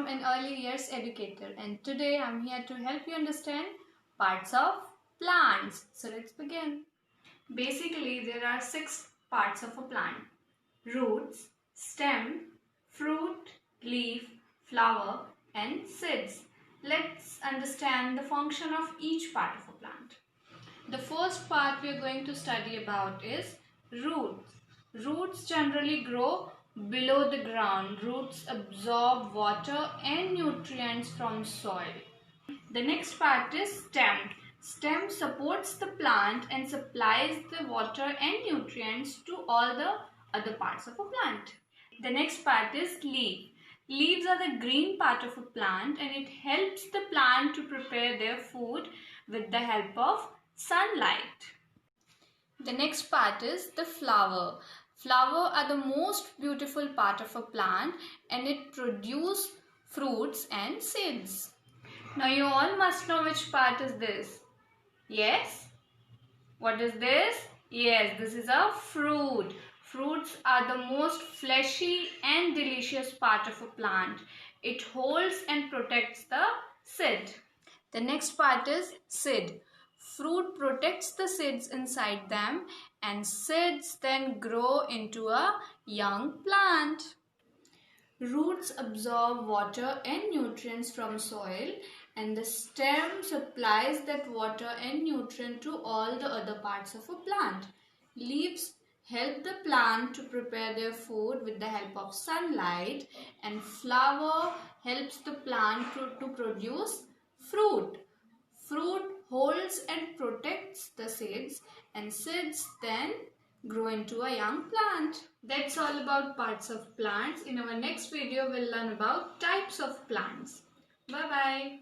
from an early years educator, and today I'm here to help you understand parts of plants. So let's begin. Basically, there are 6 parts of a plant: roots, stem, fruit, leaf, flower, and seeds. Let's understand the function of each part of a plant. The first part we are going to study about is roots. Roots generally grow below the ground. Roots absorb water and nutrients from soil. The next part is stem. Stem supports the plant and supplies the water and nutrients to all the other parts of a plant. The next part is leaf. Leaves are the green part of a plant, and it helps the plant to prepare their food with the help of sunlight. The next part is the flower. Flowers are the most beautiful part of a plant, and it produces fruits and seeds. Now you all must know which part is this. Yes? What is this? Yes, this is a fruit. Fruits are the most fleshy and delicious part of a plant. It holds and protects the seed. The next part is seed. Fruit protects the seeds inside them, and seeds then grow into a young plant. Roots absorb water and nutrients from soil, and the stem supplies that water and nutrient to all the other parts of a plant. Leaves help the plant to prepare their food with the help of sunlight, and flower helps the plant to produce fruit. Fruit holds and protects the seeds, and seeds then grow into a young plant. That's all about parts of plants. In our next video, we'll learn about types of plants. Bye-bye.